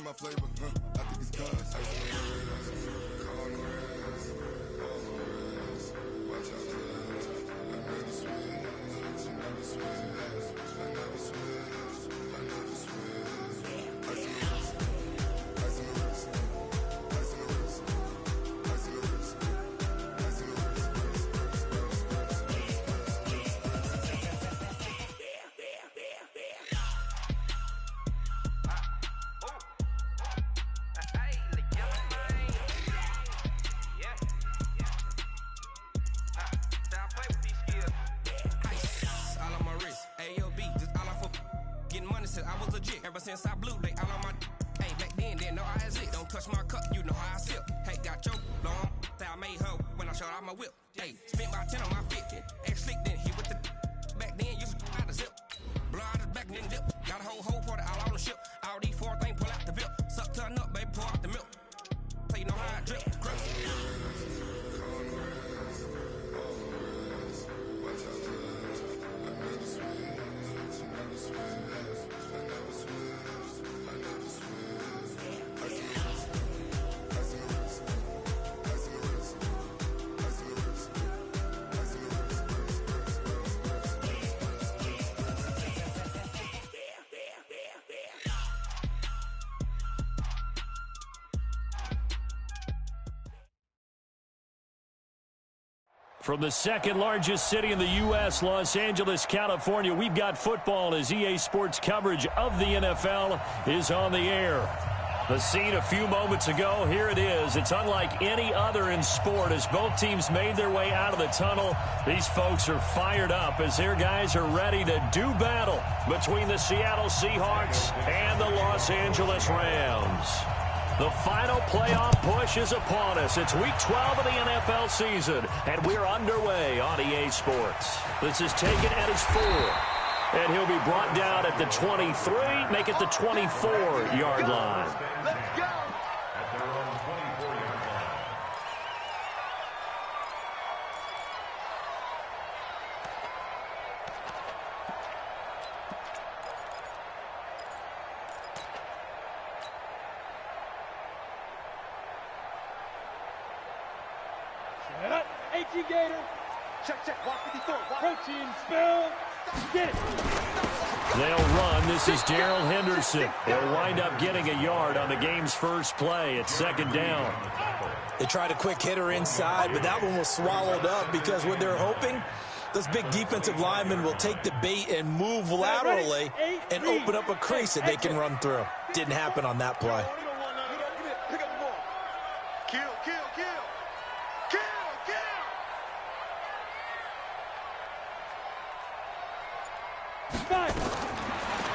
my flavor, I think it's cuz. Watch out, I never switch, I never switch, I never switch, I never switch. Ice in the wrist, ice in the wrist, ice in the wrist, ice in the wrist, ice in the wrist, I was legit ever since I blew they all on my hey back then didn't know I was it. Don't touch my cup, you know how I sip. Hey, got choked long that I made her when I showed out my whip. Hey, spent about 10 on my 50. Ex slick then hit with the back then used to out the zip. Blow out his back then dip. Got a whole party all on the ship. All these four things pull out the VIP. Suck turn up, baby, pour out the milk. So you know how I drip. Grip. From the second largest city in the U.S., Los Angeles, California, we've got football as EA Sports coverage of the NFL is on the air. The scene a few moments ago, here it is. It's unlike any other in sport as both teams made their way out of the tunnel. These folks are fired up as their guys are ready to do battle between the Seattle Seahawks and the Los Angeles Rams. The final playoff push is upon us. It's Week 12 of the NFL season, and we're underway on EA Sports. This is taken at his 4, and he'll be brought down at the 23, make it the 24-yard line. Let's go! Gator. Check. Walk 54. Protein spill. Get it. They'll run. This is Darrell Henderson. They'll wind up getting a yard on the game's first play. It's second down. They tried a quick hitter inside, but that one was swallowed up because what they're hoping, those big defensive linemen will take the bait and move laterally and open up a crease that they can run through. Didn't happen on that play.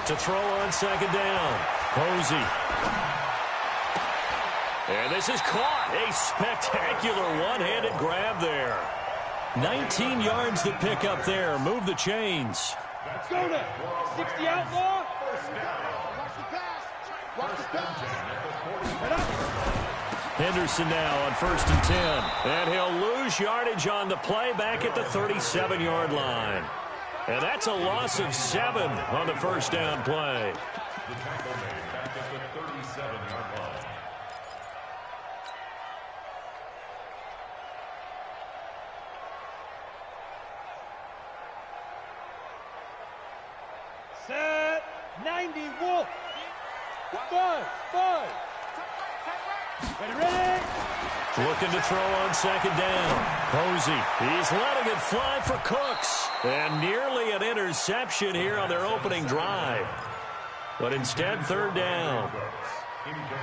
To throw on second down. Posey. And this is caught. A spectacular one-handed grab there. 19 yards to pick up there. Move the chains. Let's go now. 60 outlaw. Watch the pass. Henderson now on 1st and 10. And he'll lose yardage on the play back at the 37-yard line. And that's a loss of 7 on the first down play. The tackle made back at the 37-yard line. Set. 90 Wolf. Buzz. Ready. Looking to throw on second down. Posey. He's letting it fly for Cooks. And nearly an interception here on their opening drive. But instead, third down.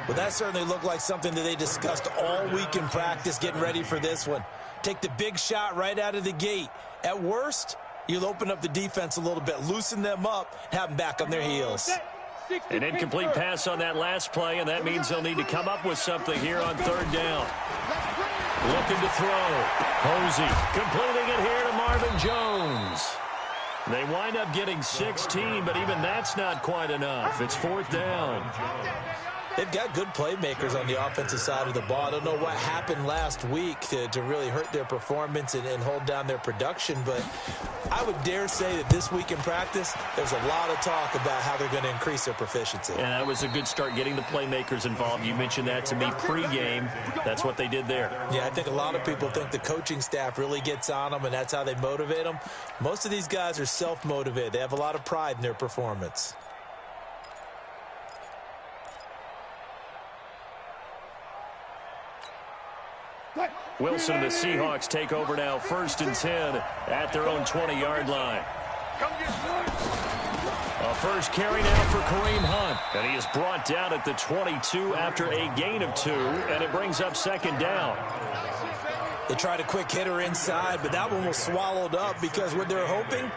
Well, that certainly looked like something that they discussed all week in practice getting ready for this one. Take the big shot right out of the gate. At worst, you'll open up the defense a little bit, loosen them up, have them back on their heels. An incomplete pass on that last play, and that means they'll need to come up with something here on third down. Looking to throw. Posey completing it here to Marvin Jones. They wind up getting 16, but even that's not quite enough. It's fourth down. They've got good playmakers on the offensive side of the ball. I don't know what happened last week to really hurt their performance and hold down their production, but I would dare say that this week in practice, there's a lot of talk about how they're going to increase their proficiency. And that was a good start, getting the playmakers involved. You mentioned that to me pregame. That's what they did there. Yeah, I think a lot of people think the coaching staff really gets on them, and that's how they motivate them. Most of these guys are self-motivated. They have a lot of pride in their performance. Wilson and the Seahawks take over now, 1st and 10 at their own 20-yard line. A first carry now for Kareem Hunt, and he is brought down at the 22 after a gain of 2, and it brings up 2nd down. They tried a quick hitter inside, but that one was swallowed up because what they're hoping,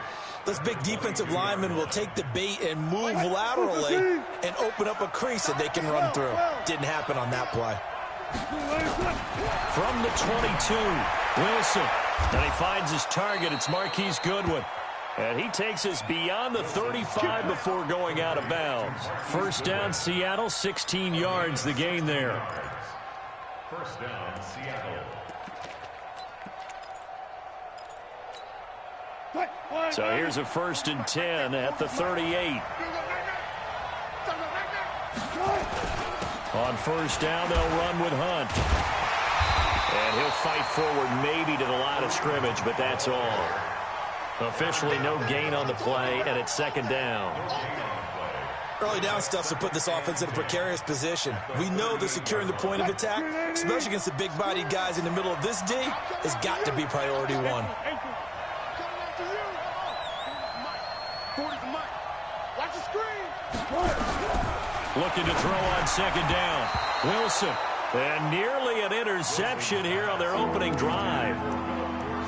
this big defensive lineman will take the bait and move laterally and open up a crease that they can run through. Didn't happen on that play. From the 22, Wilson, and he finds his target. It's Marquise Goodwin. And he takes us beyond the 35 before going out of bounds. 1st down, Seattle, 16 yards the gain there. 1st down, Seattle. So here's a 1st and 10 at the 38. On 1st down, they'll run with Hunt. And he'll fight forward maybe to the line of scrimmage, but that's all. Officially no gain on the play, and it's 2nd down. Early down stuff to put this offense in a precarious position. We know that securing the point of attack, especially against the big-bodied guys in the middle of this D, has got to be priority 1. Looking to throw on 2nd down. Wilson. And nearly an interception here on their opening drive.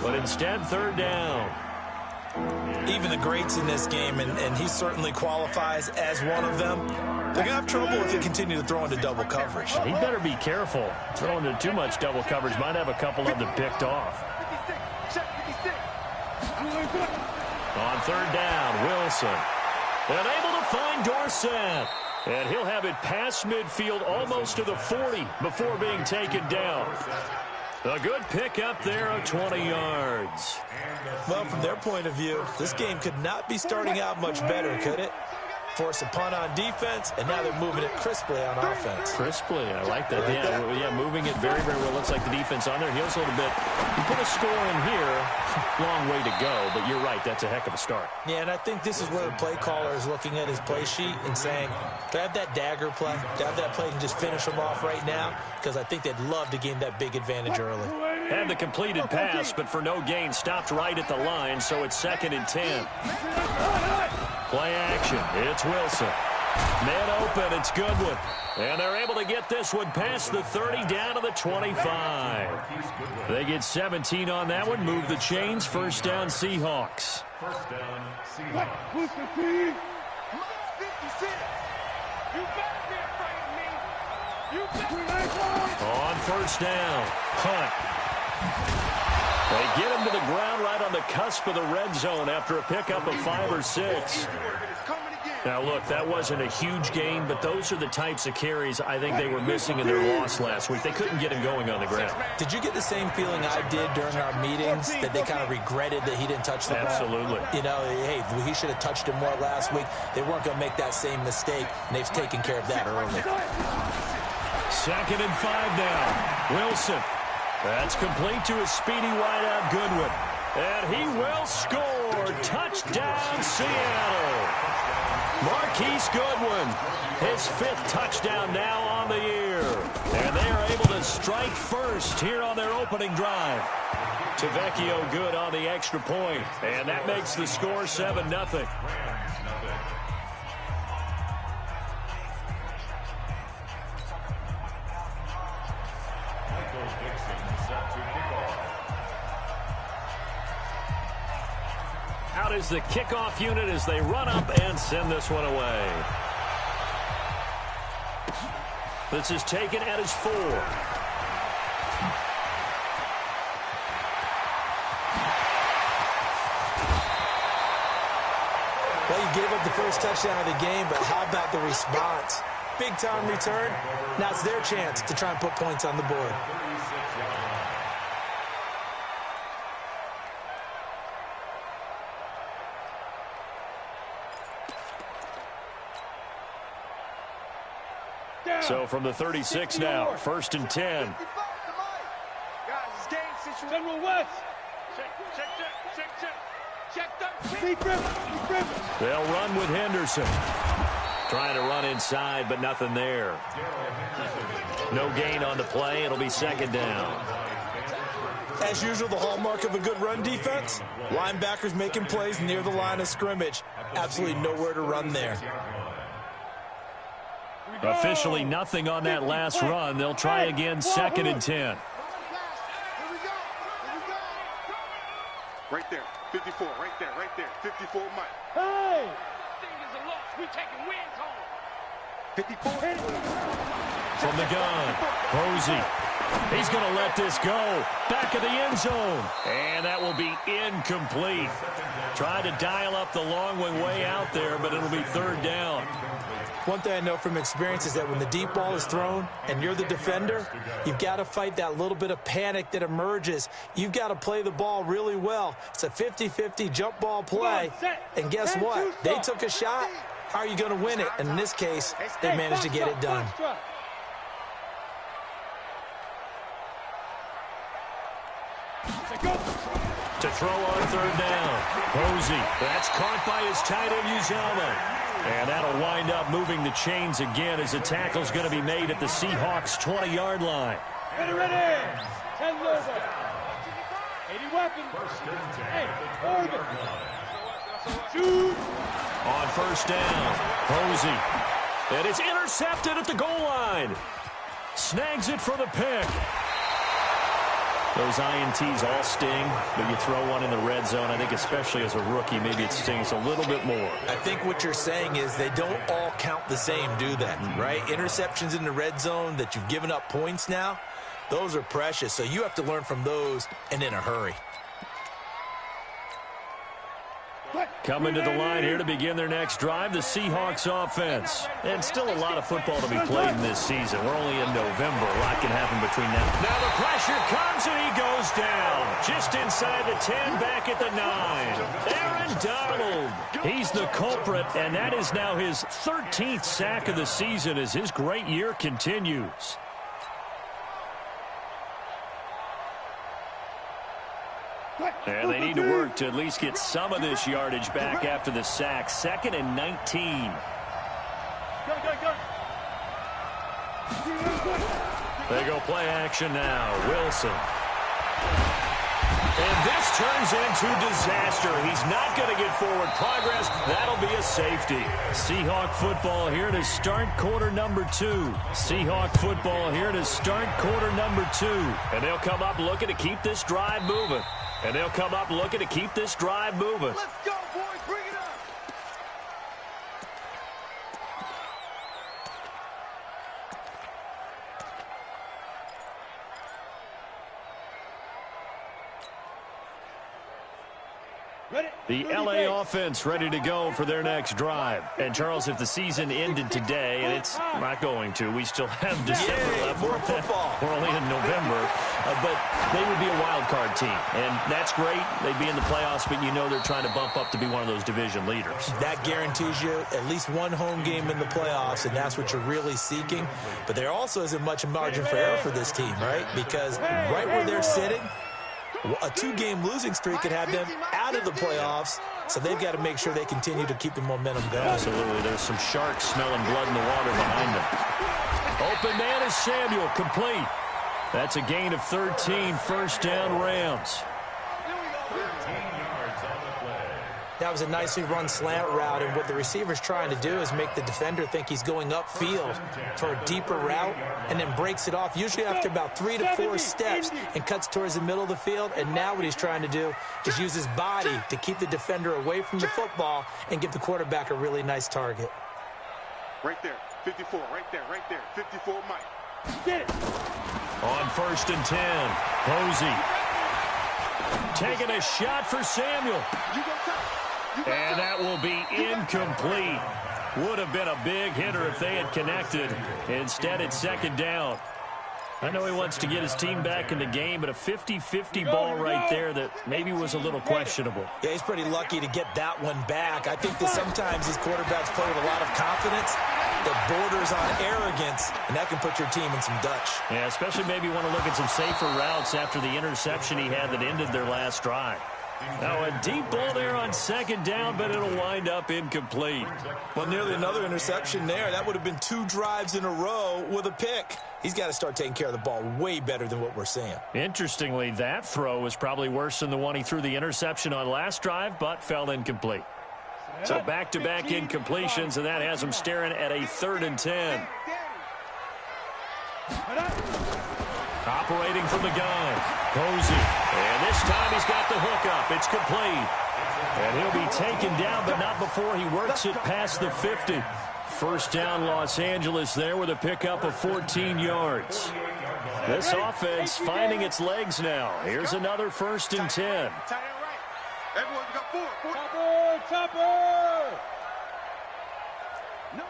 But instead, 3rd down. Even the greats in this game, and he certainly qualifies as one of them, they're going to have trouble if they continue to throw into double coverage. He better be careful. Throwing into too much double coverage might have a couple of them picked off. On 3rd down, Wilson. And able to find Dorsett. And he'll have it past midfield almost to the 40 before being taken down. A good pickup there of 20 yards. Well, from their point of view, this game could not be starting out much better, could it? Force a punt on defense, and now they're moving it crisply on offense. Crisply, I like that. Yeah, moving it very, very well. Looks like the defense on their heels a little bit. You put a score in here, long way to go, but you're right, that's a heck of a start. Yeah, and I think this is where the play caller is looking at his play sheet and saying, do I have that dagger play? Do I have that play and just finish them off right now? Because I think they'd love to gain that big advantage early. Had the completed pass, but for no gain, stopped right at the line, so it's 2nd and 10. Play action. It's Wilson. Man open. It's Goodwin. And they're able to get this one past the 30 down to the 25. They get 17 on that one. Move the chains. 1st down, Seahawks. 1st down, Seahawks. On 1st down, Hunt. They get him to the ground right on the cusp of the red zone after a pickup of 5 or 6. Now, look, that wasn't a huge gain, but those are the types of carries I think they were missing in their loss last week. They couldn't get him going on the ground. Did you get the same feeling I did during our meetings, that they kind of regretted that he didn't touch the ball? Absolutely. You know, hey, he should have touched him more last week. They weren't going to make that same mistake, and they've taken care of that early. 2nd and 5 now. Wilson. That's complete to a speedy wideout, Goodwin. And he will score. Touchdown, Seattle. Marquise Goodwin, his 5th touchdown now on the year. And they are able to strike first here on their opening drive. Tavecchio good on the extra point. And that makes the score 7-0. Out is the kickoff unit as they run up and send this one away. This is taken at his 4. Well, you gave up the first touchdown of the game, but how about the response? big-time return. Now it's their chance to try and put points on the board. So from the 36 now, 1st and 10. Guys, it's game situation. General West. Check. They'll run with Henderson. Trying to run inside, but nothing there. No gain on the play. It'll be 2nd down. As usual, the hallmark of a good run defense, linebackers making plays near the line of scrimmage. Absolutely nowhere to run there. Officially nothing on that last run. They'll try again, 2nd and 10. Right there, 54, right there, 54 Mike. Hey! Thing is a loss. We taking wins home. 54. From the gun, Posey. He's going to let this go. Back of the end zone. And that will be incomplete. Tried to dial up the long one way out there, but it'll be 3rd down. One thing I know from experience is that when the deep ball is thrown and you're the defender, you've got to fight that little bit of panic that emerges. You've got to play the ball really well. It's a 50-50 jump ball play. And guess what? They took a shot. How are you going to win it? And in this case, they managed to get it done. To throw on 3rd down. Posey. That's caught by his tight end, Uzama. And that'll wind up moving the chains again as the tackle's going to be made at the Seahawks' 20-yard line. Ready. 10 over. 80 weapons. Hey, Oregon. Shoot. On 1st down, Posey. And it's intercepted at the goal line. Snags it for the pick. Those INTs all sting, but you throw one in the red zone, I think especially as a rookie, maybe it stings a little bit more. I think what you're saying is they don't all count the same, do they? Right? Interceptions in the red zone that you've given up points now, those are precious. So you have to learn from those and in a hurry. Coming to the line here to begin their next drive, the Seahawks offense. And still a lot of football to be played in this season. We're only in November. A lot can happen between now. Now the pressure comes and he goes down. Just inside the 10, back at the 9. Aaron Donald. He's the culprit, and that is now his 13th sack of the season as his great year continues. And they need to work to at least get some of this yardage back after the sack. 2nd and 19. They go play action now. Wilson. And this turns into disaster. He's not going to get forward progress. That'll be a safety. Seahawk football here to start quarter number 2. Seahawk football here to start quarter number 2. And they'll come up looking to keep this drive moving. And they'll come up looking to keep this drive moving. Let's go, boys. Bring it up. The LA offense ready to go for their next drive. And, Charles, if the season ended today, and it's not going to, we still have December left. More football. We're only in November. But they would be a wild card team. And that's great. They'd be in the playoffs, but you know they're trying to bump up to be one of those division leaders. That guarantees you at least one home game in the playoffs, and that's what you're really seeking. But there also isn't much margin for error for this team, right? Because right where they're sitting, a 2-game losing streak could have them out of the playoffs, so they've got to make sure they continue to keep the momentum going. Absolutely. There's some sharks smelling blood in the water behind them. Open man is Samuel, complete. That's a gain of 13, 1st down Rams. That was a nicely run slant route, and what the receiver's trying to do is make the defender think he's going upfield for a deeper route and then breaks it off, usually after about 3 to 4 steps, and cuts towards the middle of the field. And now what he's trying to do is use his body to keep the defender away from the football and give the quarterback a really nice target. Right there, 54, right there, 54 Mike. Get it. On 1st and 10, Posey. Taking a shot for Samuel. You go top. And that will be incomplete. Would have been a big hitter if they had connected. Instead, it's second down. I know he wants to get his team back in the game, but a 50-50 ball right there that maybe was a little questionable. Yeah, he's pretty lucky to get that one back. I think that sometimes these quarterbacks play with a lot of confidence that borders on arrogance, and that can put your team in some Dutch. Yeah, especially maybe want to look at some safer routes after the interception he had that ended their last drive. Now a deep ball there on second down, but it'll wind up incomplete. Well, nearly another interception there. That would have been 2 drives in a row with a pick. He's got to start taking care of the ball way better than what we're seeing. Interestingly, that throw was probably worse than the one he threw the interception on last drive, but fell incomplete. So back-to-back incompletions, and that has him staring at a 3rd and 10. Operating from the gun, Posey. And this time he's got the hook up. It's complete. And he'll be taken down, but not before he works it past the 50. First down, Los Angeles there with a pickup of 14 yards. This offense finding its legs now. Here's another 1st and 10. Everyone got 4. Topper! No.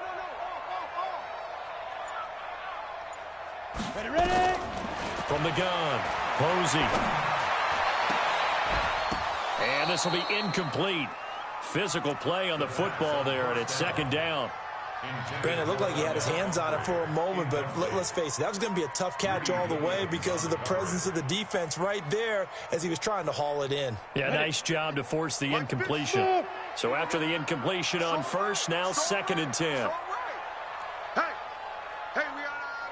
Ready? From the gun, Posey. And this will be incomplete. Physical play on the football there, and it's second down. Brandon, it looked like he had his hands on it for a moment, but let's face it, that was going to be a tough catch all the way because of the presence of the defense right there as he was trying to haul it in. Yeah, nice job to force the incompletion. So after the incompletion on first, now 2nd and 10. Hey, we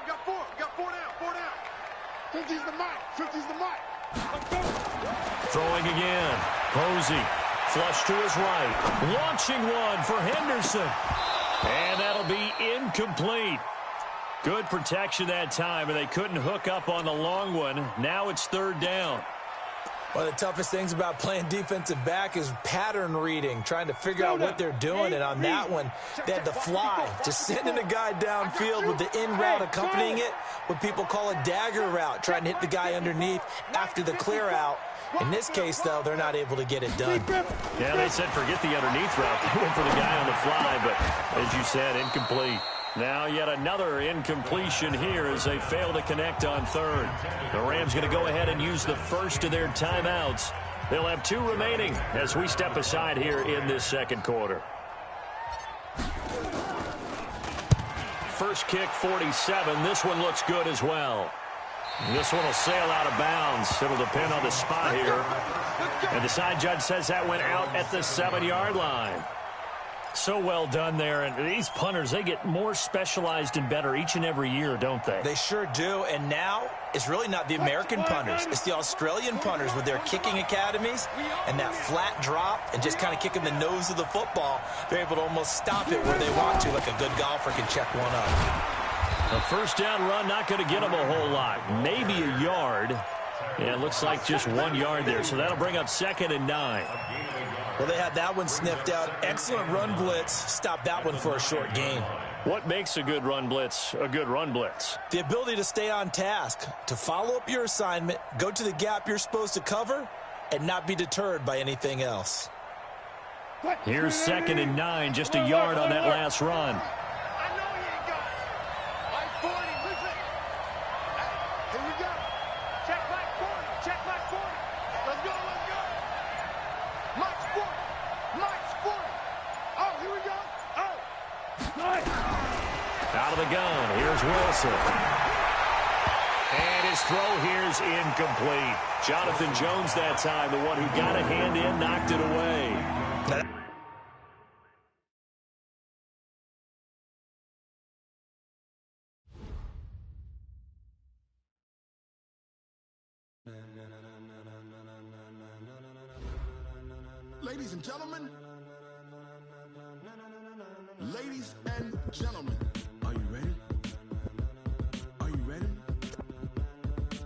got 4. We got 4 down. 50's the mic. Throwing again. Posey. Flush to his right. Launching one for Henderson. And that'll be incomplete. Good protection that time, and they couldn't hook up on the long one. Now it's 3rd down. One of the toughest things about playing defensive back is pattern reading, trying to figure out what they're doing. And on that one, they had the fly, just sending a guy downfield with the in route accompanying it, what people call a dagger route, trying to hit the guy underneath after the clear out. In this case, though, they're not able to get it done. Yeah, they said forget the underneath route. They went for the guy on the fly, but as you said, incomplete. Now yet another incompletion here as they fail to connect on 3rd. The Rams going to go ahead and use the first of their timeouts. They'll have 2 remaining as we step aside here in this second quarter. First kick, 47. This one looks good as well. This one will sail out of bounds. It'll depend on the spot here. And the side judge says that went out at the 7-yard line. So well done there. And these punters, they get more specialized and better each and every year, don't they? They sure do. And now it's really not the American punters. It's the Australian punters with their kicking academies and that flat drop and just kind of kicking the nose of the football. They're able to almost stop it where they want to, like a good golfer can check one up. A first down run, not going to get them a whole lot. Maybe a yard. Yeah, it looks like just 1 yard there. So that'll bring up 2nd and 9. Well, they had that one sniffed out. Excellent run blitz. Stop that one for a short gain. What makes a good run blitz a good run blitz? The ability to stay on task, to follow up your assignment, go to the gap you're supposed to cover, and not be deterred by anything else. Here's 2nd and 9, just a yard on that last run. Out of the gun, here's Wilson. And his throw here's incomplete. Jonathan Jones that time, the one who got a hand in, knocked it away. Ladies and gentlemen, are you ready? Are you ready?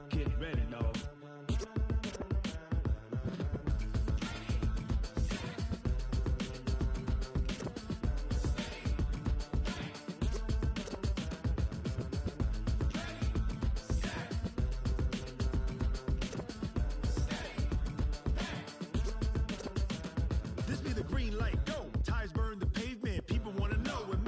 Get ready, dog. This be the green light, go. Tires burn the pavement. People want to know what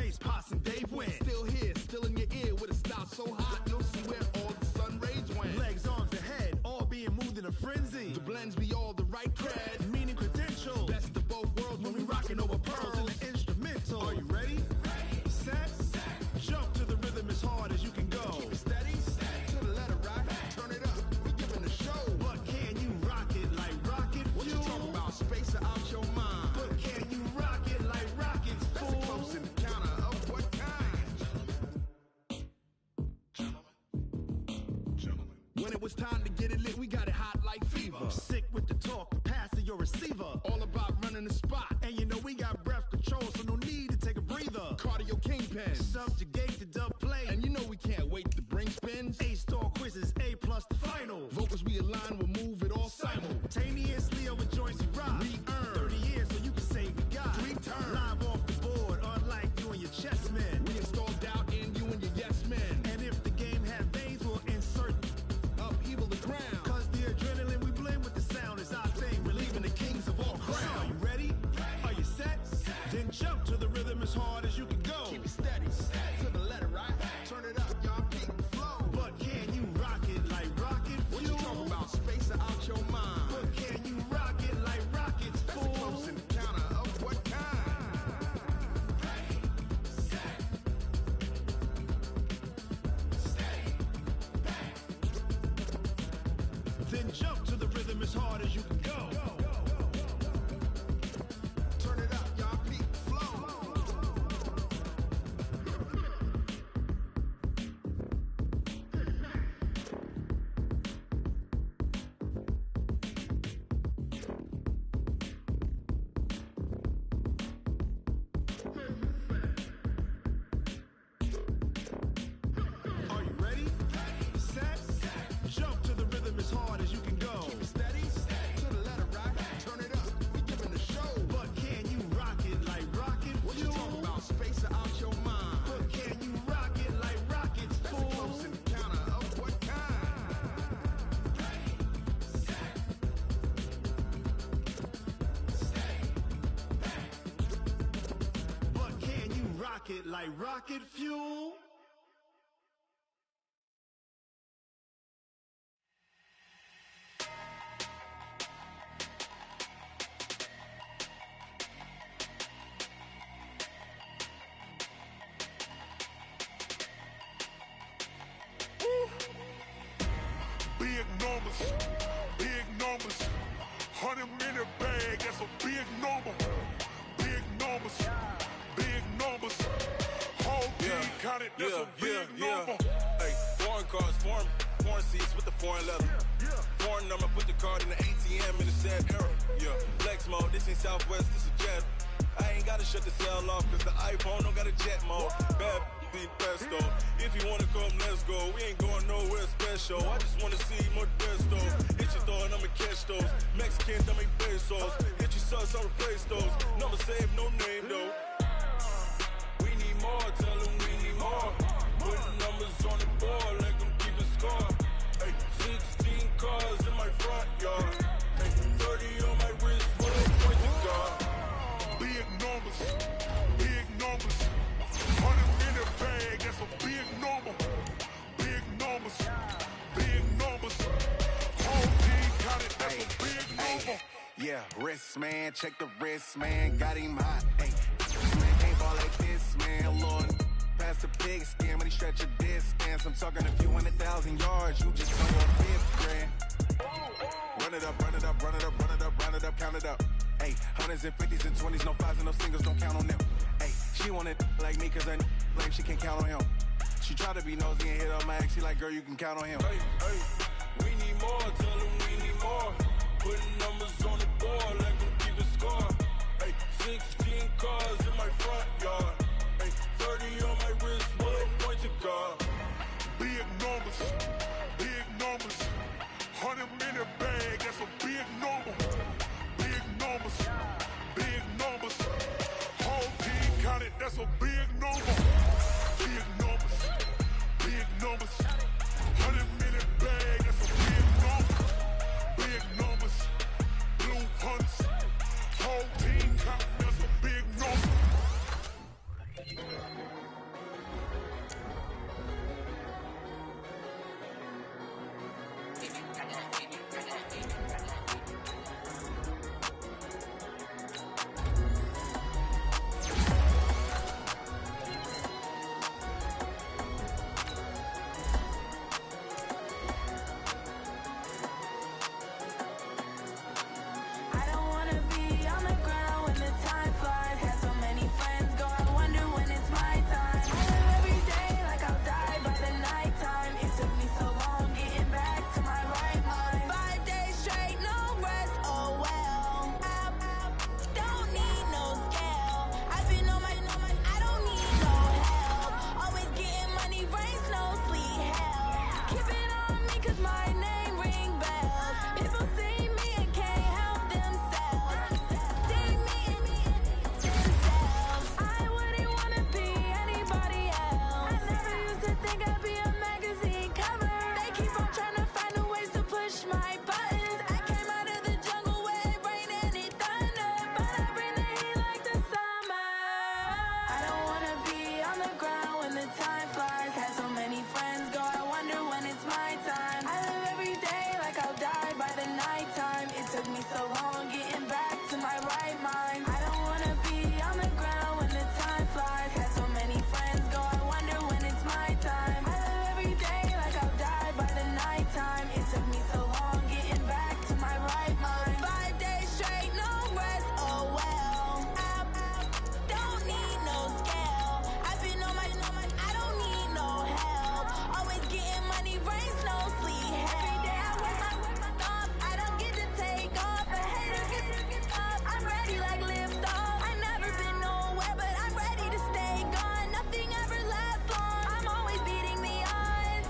it's time to get it lit. We got it hot like fever. Sick with the talk, the pass of your receiver. All about running the spot. And you know we got breath control, so no need to take a breather. Cardio kingpin. Subjugate the dub play. And you know we can't wait to bring spins. A-star quizzes, A+ the final. Vocals we align, we'll move it all simultaneously over joints we rock. We earn 30 years so you can say we got 3 turns. Live off the board, unlike you and your chess men. We install doubt in you and your yes men. And if the game had veins, we'll insert upheaval the ground. Cause the adrenaline we blend with the sound is our thing, relieving the kings of all crowns. Are you ready? Are you set? Then jump to the rhythm as hard as you can go. Keep it steady, to the letter, right? Turn it up, y'all, keep the flow. But can you rock it like rocket fuel? What you talking about? Space out your mind. But can you rock it like rockets, That's fool? a close encounter of what kind? Ready, set, steady, back. Then jump to the rhythm as hard as you can go. Turn it up, y'all, keep the flow. Are you ready? Set, jump to the rhythm as hard as you can go. Keep it steady, to the letter, right? Turn it up, we giving the show. But can you rock it like rocket What you fuel? talking about? Space out your mind. But can you rock it like rockets, That's a fool? close encounter of what kind? But can you rock it like rocket fuel? Big numbers, 100-minute bag, that's a big number. Big numbers, whole team counted, that's a big number. Hey, foreign cars, foreign seats with the foreign leather. Foreign number, put the card in the ATM in the sad era. Yeah, flex mode, this ain't Southwest, this is jet. I ain't gotta shut the cell off, cause the iPhone don't got a jet mode. Bad be pesto. If you wanna come, let's go. We ain't going nowhere special. I just wanna see more desto. Hit your throw and I'ma catch those. Mexicans, I make pesos. Hit your sus, I replace those. Number saved, no name though. We need more, tell them we need more. Putting numbers on the board, let them keep the score. Hey, 16 cars in my front yard. Hey, 30 on my wrist, full of pointed guard. Big numbers, 100-minute bag, that's a big number. Big numbers, whole team counted, that's a big number. Yeah, wrist man, check the wrist man, got him hot. Hey, man can't ball like this man, Lord. Past the pig skin when he stretch a distance. I'm talking a few 100,000 yards, you just on your 5th grand. Run it up, count it up. Hey, hundreds and 50s and 20s, no 5s and no singles, don't count on them. Hey, she want it like me cause her blame, she can't count on him. She try to be nosy and hit up my ex, she like, girl, you can count on him. Hey, we need more, tell them we need more. Putting numbers on the board, let them keep the score. Hey, 16 cars in my front yard. Hey, 30 on my wrist, full of pointed guard. Big numbers, 100-minute bag, that's a big number. Big numbers, whole team counted, that's a big number. Big numbers, 100-minute bag, that's a big number. Big numbers, blue hunts, whole team counted, that's a big number.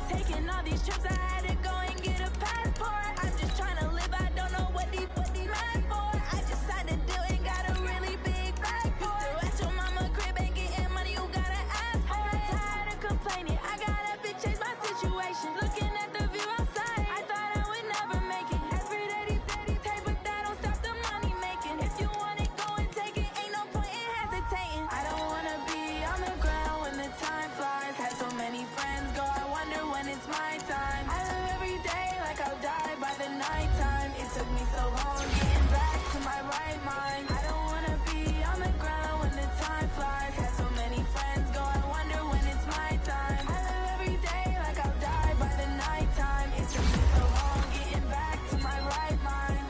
Taking all these trips, I had to go and get a passport. I'm just trying to live, I don't know what these mad for. I just signed a deal and got a really big bag for it. Still at your mama crib and getting money, you gotta ask for it. I got tired of complaining, I got up and changed my situation. Looking at the view outside, I thought I would never make it. Every day these take, but that don't stop the money making. If you want it, go and take it, ain't no point in hesitating. I don't wanna be on the ground when the time flies. Had so many friends go, I wonder when it's my time. I live every day like I'll die by the nighttime. It took me so long getting back to my right mind. I don't wanna be on the ground when the time flies. Had so many friends go, I wonder when it's my time. I live every day like I'll die by the nighttime. It took me so long getting back to my right mind.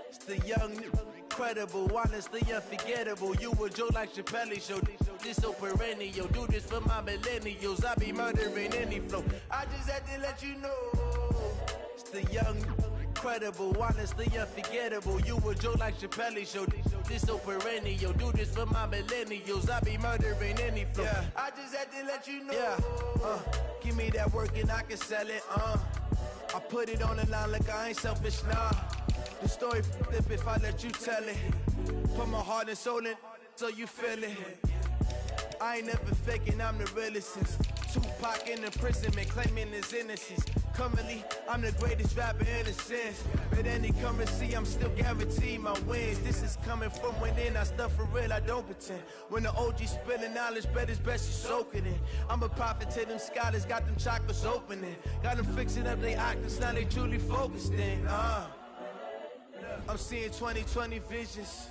It's the young, incredible, honestly unforgettable. You a Joe like Chappelle show. This so perennial. Do this for my millennials. I be murdering any flow. I just had to let you know. It's the young, incredible, honestly unforgettable. You a Joe like Chappelle show. This so perennial. Do this for my millennials. I be murdering any flow. Yeah. I just had to let you know. Yeah. Give me that work and I can sell it. I put it on the line like I ain't selfish, nah. The story flip if I let you tell it. Put my heart and soul in so you feel it. I ain't never faking, I'm the realest since Tupac in imprisonment, claiming his innocence. Currently, I'm the greatest rapper in a sense. But any currency, I'm still guaranteed my wins. This is coming from within, I stuff for real, I don't pretend. When the OG spilling knowledge, bet it's best you soak it in. I'm a prophet to them scholars, got them chakras opening. Got them fixing up they octaves, now they truly focused in. I'm seeing 2020 visions.